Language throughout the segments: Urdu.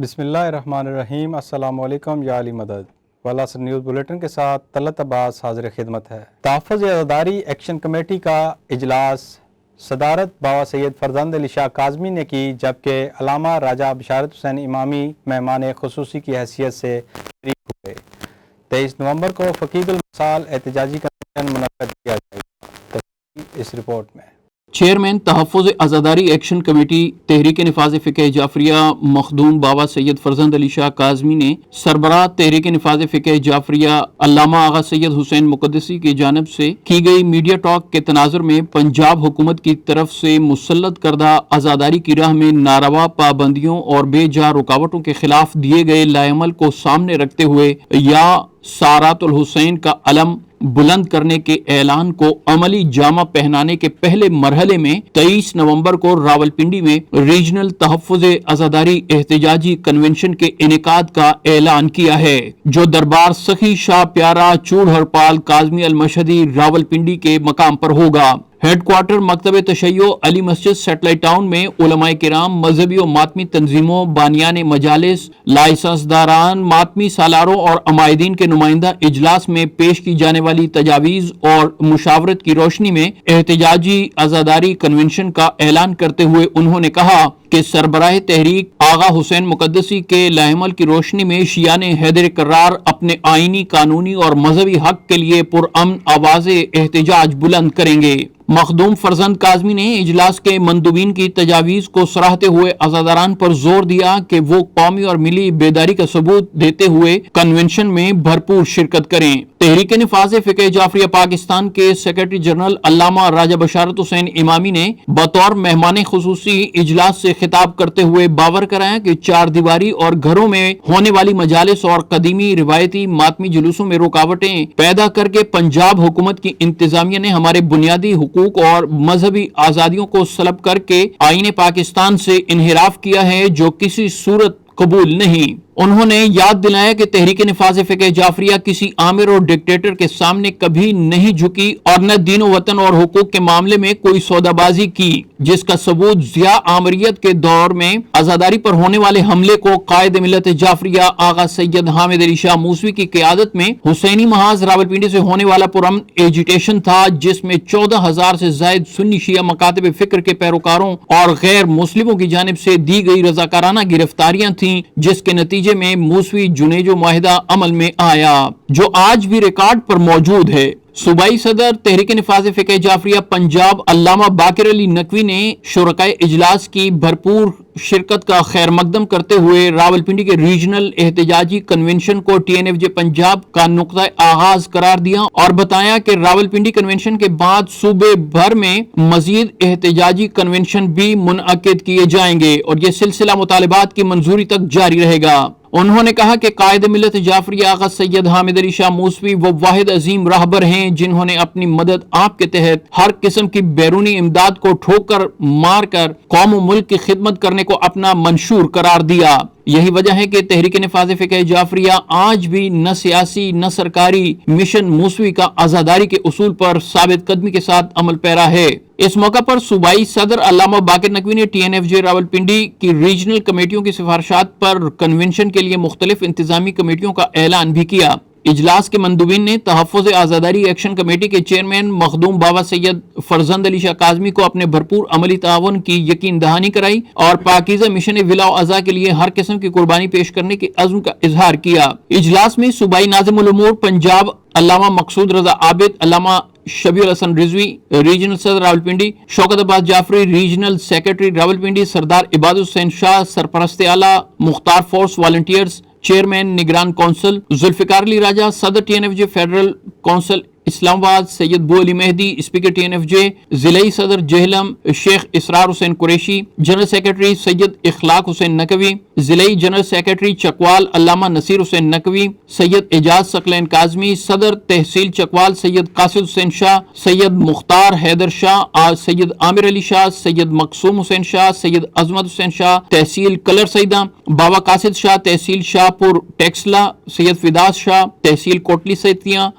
بسم اللہ الرحمن الرحیم۔ السلام علیکم یا علی مدد۔ والاسر نیوز بلیٹن کے ساتھ طلعت عباس حاضر خدمت ہے۔ تحفظ عزاداری ایکشن کمیٹی کا اجلاس صدارت بابا سید فرزند علی شاہ کاظمی نے کی، جبکہ علامہ راجہ بشارت حسین امامی مہمان خصوصی کی حیثیت سے شریک ہوئے۔ 23 نومبر کو فقید المثال احتجاجی کنونشن منعقد کیا جائے گا۔ تفصیل اس رپورٹ میں۔ چیئرمین تحفظ عزاداری ایکشن کمیٹی تحریک نفاذ فقہ جعفریہ مخدوم بابا سید فرزند علی شاہ کاظمی نے سربراہ تحریک نفاذ فقہ جعفریہ علامہ آغا سید حسین مقدسی کی جانب سے کی گئی میڈیا ٹاک کے تناظر میں پنجاب حکومت کی طرف سے مسلط کردہ عزاداری کی راہ میں ناروا پابندیوں اور بے جا رکاوٹوں کے خلاف دیے گئے لائحہ عمل کو سامنے رکھتے ہوئے یا سارات الحسین کا علم بلند کرنے کے اعلان کو عملی جامہ پہنانے کے پہلے مرحلے میں 23 نومبر کو راولپنڈی میں ریجنل تحفظ عزاداری احتجاجی کنونشن کے انعقاد کا اعلان کیا ہے، جو دربار سخی شاہ پیارا چوڑ ہرپال کاظمی المشہدی راولپنڈی کے مقام پر ہوگا۔ ہیڈ کوارٹر مکتب تشیع علی مسجد سیٹلائٹ ٹاؤن میں علماء کرام، مذہبی و ماتمی تنظیموں، بانیان مجالس، لائسنس داران، ماتمی سالاروں اور عمائدین کے نمائندہ اجلاس میں پیش کی جانے والی تجاویز اور مشاورت کی روشنی میں احتجاجی عزاداری کنونشن کا اعلان کرتے ہوئے انہوں نے کہا کہ سربراہ تحریک آغا حسین مقدسی کے لائحہ عمل کی روشنی میں شیعان حیدر کرار اپنے آئینی، قانونی اور مذہبی حق کے لیے پرامن آواز احتجاج بلند کریں گے۔ مخدوم فرزند کاظمی نے اجلاس کے مندوبین کی تجاویز کو سراہتے ہوئے عزاداران پر زور دیا کہ وہ قومی اور ملی بیداری کا ثبوت دیتے ہوئے کنونشن میں بھرپور شرکت کریں۔ تحریک نفاذ فقہ جعفریہ پاکستان کے سیکرٹری جنرل علامہ راجہ بشارت حسین امامی نے بطور مہمان خصوصی اجلاس سے خطاب کرتے ہوئے باور کرایا کہ چار دیواری اور گھروں میں ہونے والی مجالس اور قدیمی روایتی ماتمی جلوسوں میں رکاوٹیں پیدا کر کے پنجاب حکومت کی انتظامیہ نے ہمارے بنیادی حقوق اور مذہبی آزادیوں کو سلب کر کے آئین پاکستان سے انحراف کیا ہے، جو کسی صورت قبول نہیں۔ انہوں نے یاد دلایا کہ تحریک نفاذ فقہ جعفریہ کسی آمر اور ڈکٹیٹر کے سامنے کبھی نہیں جھکی اور نہ دین و وطن اور حقوق کے معاملے میں کوئی سودا بازی کی، جس کا ثبوت ضیاء آمریت کے دور میں عزاداری پر ہونے والے حملے کو قائد ملت جعفریہ آغا سید حامد علی شاہ موسوی کی قیادت میں حسینی محاذ راولپنڈی سے ہونے والا پرامن ایجیٹیشن تھا، جس میں 14,000 سے زائد سنی شیعہ مکاتب فکر کے پیروکاروں اور غیر مسلموں کی جانب سے دی گئی رضاکارانہ گرفتاریاں تھیں، جس کے نتیجے میں موسوی جنیجو معاہدہ عمل میں آیا، جو آج بھی ریکارڈ پر موجود ہے۔ صوبائی صدر تحریک نفاذ فقہ جعفریہ پنجاب علامہ باقر علی نقوی نے شرکائے اجلاس کی بھرپور شرکت کا خیر مقدم کرتے ہوئے راولپنڈی کے ریجنل احتجاجی کنونشن کو TNFJ پنجاب کا نقطہ آغاز قرار دیا اور بتایا کہ راولپنڈی کنونشن کے بعد صوبے بھر میں مزید احتجاجی کنونشن بھی منعقد کیے جائیں گے اور یہ سلسلہ مطالبات کی منظوری تک جاری رہے گا۔ انہوں نے کہا کہ قائد ملت جعفریہ آغا سید حامد علی شاہ موسوی وہ واحد عظیم راہبر ہیں جنہوں نے اپنی مدد آپ کے تحت ہر قسم کی بیرونی امداد کو ٹھوکر مار کر قوم و ملک کی خدمت کرنے کو اپنا منشور قرار دیا۔ یہی وجہ ہے کہ تحریک نفاذ فقہ جعفریہ آج بھی نہ سیاسی نہ سرکاری مشن موسوی کا عزاداری کے اصول پر ثابت قدمی کے ساتھ عمل پیرا ہے۔ اس موقع پر صوبائی صدر علامہ باقر نقوی نے TNFJ راولپنڈی کی ریجنل کمیٹیوں کی سفارشات پر کنونشن کے لیے مختلف انتظامی کمیٹیوں کا اعلان بھی کیا۔ اجلاس کے مندوبین نے تحفظ عزاداری ایکشن کمیٹی کے چیئرمین مخدوم بابا سید فرزند علی شاہ کاظمی کو اپنے بھرپور عملی تعاون کی یقین دہانی کرائی اور پاکیزہ مشن ولا و ازا کے لیے ہر قسم کی قربانی پیش کرنے کے عزم کا اظہار کیا۔ اجلاس میں صوبائی ناظم الامور پنجاب علامہ مقصود رضا عابد، علامہ شبیر الحسن رضوی ریجنل صدر راولپنڈی، شوکت عباس جعفری ریجنل سیکرٹری راولپنڈی، سردار عباد حسین شاہ سرپرست اعلیٰ مختار فورس والنٹیئرز، چیئرمین نگران کونسل ذوالفقار علی راجہ، صدر TNFJ فیڈرل کونسل اسلام آباد سید بو علی مہدی، اسپیکر TNFJ ضلعی صدر جہلم شیخ اسرار حسین قریشی، جنرل سیکرٹری سید اخلاق حسین نقوی، ضلعی جنرل سیکرٹری چکوال علامہ نصیر حسین نقوی، سید اعجاز ثقلین کاظمی، صدر تحصیل چکوال سید قاصد حسین شاہ، سید مختار حیدر شاہ، سید عامر علی شاہ، سید مقصوم حسین شاہ، سید عظمت حسین شاہ تحصیل کلر سیدہ، بابا قاصد شاہ تحصیل شاہ پور ٹیکسلا، سید فداس شاہ تحصیل کوٹلی سیتیاں،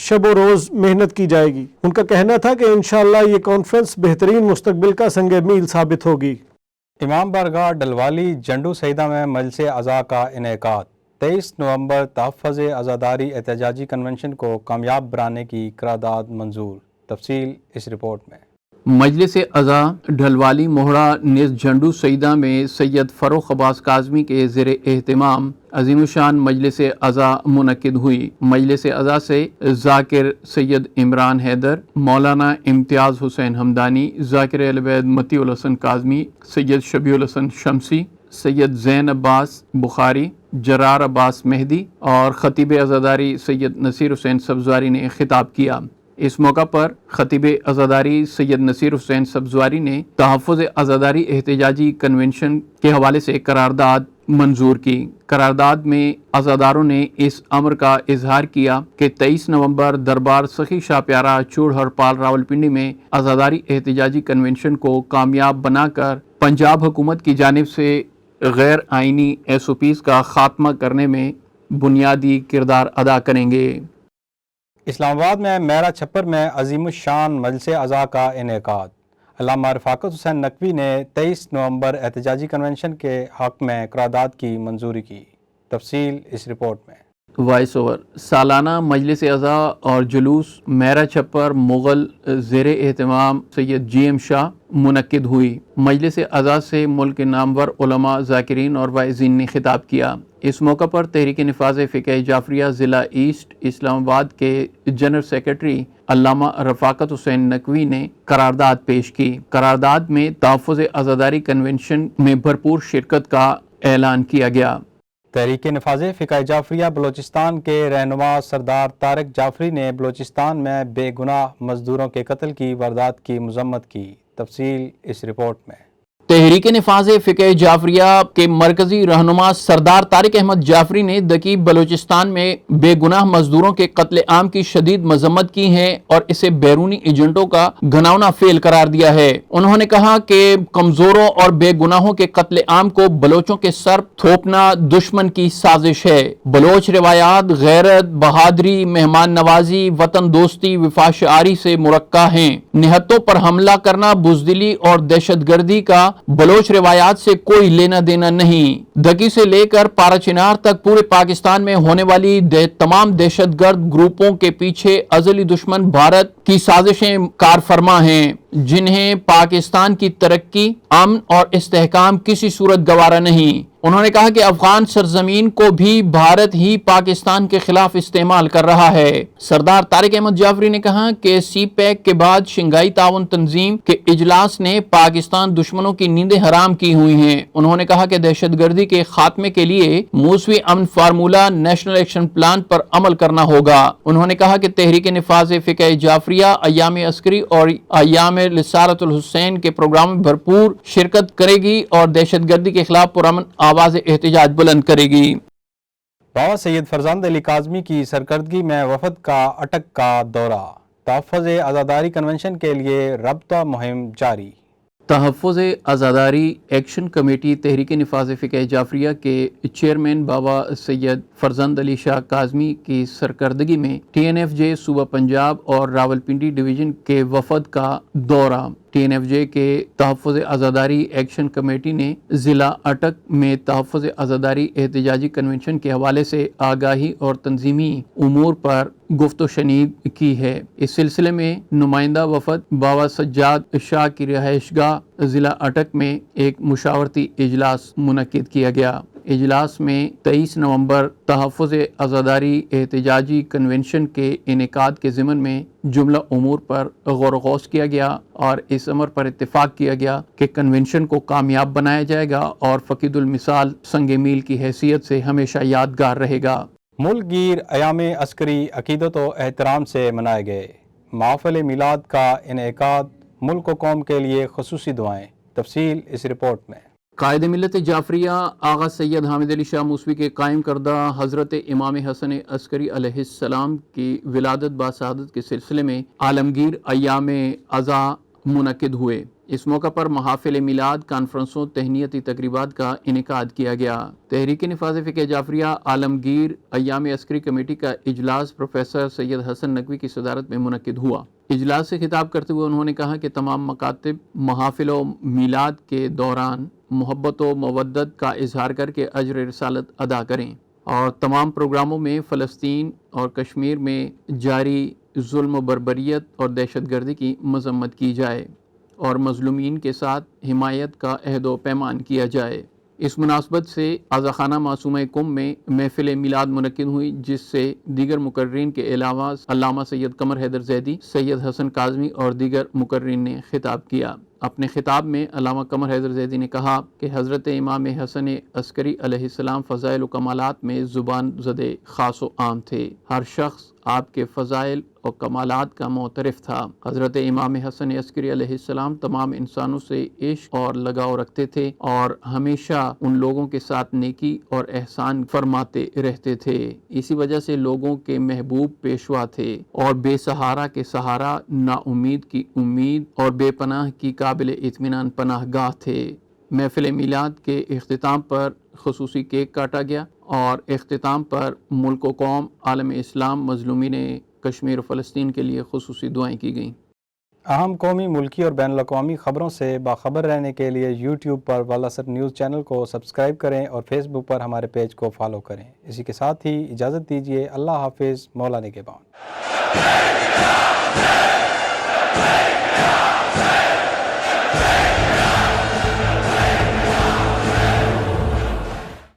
شب و روز محنت کی جائے گی۔ ان کا کہنا تھا کہ انشاءاللہ یہ کانفرنس بہترین مستقبل کا سنگ میل ثابت ہوگی۔ امام بارگاہ ڈلوالی جنڈو سیدہ میں مجلس اعضاء کا انعقاد۔ 23 نومبر تحفظ عزاداری احتجاجی کنونشن کو کامیاب بنانے کی قرارداد منظور۔ تفصیل اس رپورٹ میں۔ مجلس اعضاء ڈھلوالی موہڑا نیز جھنڈو سیدہ میں سید فروخ عباس کاظمی کے زیر اہتمام عظیم الشان مجلس اعضاء منعقد ہوئی۔ مجلس اعضاء سے ذاکر سید عمران حیدر، مولانا امتیاز حسین حمدانی، ذاکر العبید متی الحسن کاظمی، سید شبیع الحسن شمسی، سید زین عباس بخاری، جرار عباس مہدی اور خطیب عزاداری سید نصیر حسین سبزواری نے خطاب کیا۔ اس موقع پر خطیب عزاداری سید نصیر حسین سبزواری نے تحفظ عزاداری احتجاجی کنونشن کے حوالے سے قرارداد منظور کی۔ قرارداد میں عزاداروں نے اس امر کا اظہار کیا کہ 23 نومبر دربار سخی شاہ پیارا چوڑ ہرپال راولپنڈی میں عزاداری احتجاجی کنونشن کو کامیاب بنا کر پنجاب حکومت کی جانب سے غیر آئینی SOPs کا خاتمہ کرنے میں بنیادی کردار ادا کریں گے۔ اسلام آباد میں میرا چھپر میں عظیم الشان مجلس اعضاء کا انعقاد۔ علامہ رفاقت حسین نقوی نے 23 نومبر احتجاجی کنونشن کے حق میں قرارداد کی منظوری کی۔ تفصیل اس رپورٹ میں۔ Voice over. سالانہ مجلس اعضاء اور جلوس میرا چھپر مغل زیر اہتمام سید GM شاہ منعقد ہوئی۔ مجلس اعضاء سے ملک کے نامور علماء، ذاکرین اور واعظین نے خطاب کیا۔ اس موقع پر تحریک نفاذ فقہ جعفریہ ضلع ایسٹ اسلام آباد کے جنرل سیکرٹری علامہ رفاقت حسین نقوی نے قرارداد پیش کی۔ قرارداد میں تحفظ عزاداری کنونشن میں بھرپور شرکت کا اعلان کیا گیا۔ تحریک نفاذ فقہ جعفریہ بلوچستان کے رہنما سردار طارق جعفری نے بلوچستان میں بے گناہ مزدوروں کے قتل کی واردات کی مذمت کی۔ تفصیل اس رپورٹ میں۔ تحریک نفاذ فقہ جعفریہ کے مرکزی رہنما سردار طارق احمد جعفری نے دقیق بلوچستان میں بے گناہ مزدوروں کے قتل عام کی شدید مذمت کی ہے اور اسے بیرونی ایجنٹوں کا گھناؤنا فعل قرار دیا ہے۔ انہوں نے کہا کہ کمزوروں اور بے گناہوں کے قتل عام کو بلوچوں کے سر تھوپنا دشمن کی سازش ہے۔ بلوچ روایات غیرت، بہادری، مہمان نوازی، وطن دوستی، وفا شعاری سے مرقع ہیں۔ نہتوں پر حملہ کرنا، بزدلی اور دہشت گردی کا بلوچ روایات سے کوئی لینا دینا نہیں۔ دکی سے لے کر پارا چنار تک پورے پاکستان میں ہونے والی تمام دہشت گرد گروپوں کے پیچھے ازلی دشمن بھارت کی سازشیں کار فرما ہیں، جنہیں پاکستان کی ترقی، امن اور استحکام کسی صورت گوارا نہیں۔ انہوں نے کہا کہ افغان سرزمین کو بھی بھارت ہی پاکستان کے خلاف استعمال کر رہا ہے۔ سردار طارق احمد جعفری نے کہا کہ سی پیک کے بعد شنگھائی تعاون تنظیم کے اجلاس نے پاکستان دشمنوں کی نیندیں حرام کی ہوئی ہیں۔ انہوں نے کہا کہ دہشت گردی کے خاتمے کے لیے موسوی امن فارمولہ نیشنل ایکشن پلان پر عمل کرنا ہوگا۔ انہوں نے کہا کہ تحریک نفاذ فقہ جعفریہ ایام عسکری اور ایام لسارت الحسین کے پروگرام میں بھرپور شرکت کرے گی اور دہشت گردی کے خلاف پرامن آواز احتجاج بلند کرے گی۔ بابا سید فرزند علی کاظمی کی سرکردگی میں وفد کا اٹک کا دورہ۔ تحفظ عزاداری کنونشن کے لیے رابطہ مہم جاری۔ تحفظ عزاداری ایکشن کمیٹی تحریک نفاذ فقہ جعفریہ کے چیئرمین بابا سید فرزند علی شاہ کاظمی کی سرکردگی میں TNFJ صوبہ پنجاب اور راولپنڈی ڈویژن کے وفد کا دورہ۔ TNFJ کے تحفظ عزاداری ایکشن کمیٹی نے ضلع اٹک میں تحفظ عزاداری احتجاجی کنونشن کے حوالے سے آگاہی اور تنظیمی امور پر گفت و شنید کی ہے۔ اس سلسلے میں نمائندہ وفد بابا سجاد شاہ کی رہائش گاہ ضلع اٹک میں ایک مشاورتی اجلاس منعقد کیا گیا۔ اجلاس میں 23 نومبر تحفظ عزاداری احتجاجی کنونشن کے انعقاد کے ضمن میں جملہ امور پر غور و خوض کیا گیا اور اس امر پر اتفاق کیا گیا کہ کنونشن کو کامیاب بنایا جائے گا اور فقید المثال سنگ میل کی حیثیت سے ہمیشہ یادگار رہے گا۔ ملک گیر ایام عسکری عقیدت و احترام سے منائے گئے۔ محافل میلاد کا انعقاد، ملک و قوم کے لیے خصوصی دعائیں۔ تفصیل اس رپورٹ میں۔ قائد ملت جعفریہ آغا سید حامد علی شاہ موسوی کے قائم کردہ حضرت امام حسن عسکری علیہ السلام کی ولادت باسعادت کے سلسلے میں عالمگیر ایام عزا منعقد ہوئے۔ اس موقع پر محافل میلاد، کانفرنسوں، تہنیتی تقریبات کا انعقاد کیا گیا۔ تحریک نفاذ فقہ جعفریہ عالمگیر ایام عسکری کمیٹی کا اجلاس پروفیسر سید حسن نقوی کی صدارت میں منعقد ہوا۔ اجلاس سے خطاب کرتے ہوئے انہوں نے کہا کہ تمام مکاتب محافل و میلاد کے دوران محبت و مودت کا اظہار کر کے اجر رسالت ادا کریں اور تمام پروگراموں میں فلسطین اور کشمیر میں جاری ظلم و بربریت اور دہشت گردی کی مذمت کی جائے اور مظلومین کے ساتھ حمایت کا عہد و پیمان کیا جائے۔ اس مناسبت سے آذاخانہ معصومہ قم میں محفل میلاد منعقد ہوئی، جس سے دیگر مقررین کے علاوہ علامہ سید قمر حیدر زیدی، سید حسن کاظمی اور دیگر مقررین نے خطاب کیا۔ اپنے خطاب میں علامہ قمر حیدر زیدی نے کہا کہ حضرت امام حسن عسکری علیہ السلام فضائل و کمالات میں زبان زدے خاص و عام تھے۔ ہر شخص آپ کے فضائل اور کمالات کا معترف تھا۔ حضرت امام حسن عسکری علیہ السلام تمام انسانوں سے عشق اور لگاؤ رکھتے تھے اور ہمیشہ ان لوگوں کے ساتھ نیکی اور احسان فرماتے رہتے تھے۔ اسی وجہ سے لوگوں کے محبوب پیشوا تھے اور بے سہارا کے سہارا، نا امید کی امید اور بے پناہ کی قابل اطمینان پناہ گاہ تھے۔ محفل میلاد کے اختتام پر خصوصی کیک کاٹا گیا اور اختتام پر ملک و قوم، عالم اسلام، مظلومین کشمیر و فلسطین کے لیے خصوصی دعائیں کی گئیں۔ اہم قومی، ملکی اور بین الاقوامی خبروں سے باخبر رہنے کے لیے یوٹیوب پر والا نیوز چینل کو سبسکرائب کریں اور فیس بک پر ہمارے پیج کو فالو کریں۔ اسی کے ساتھ ہی اجازت دیجیے۔ اللہ حافظ، مولا نگہبان۔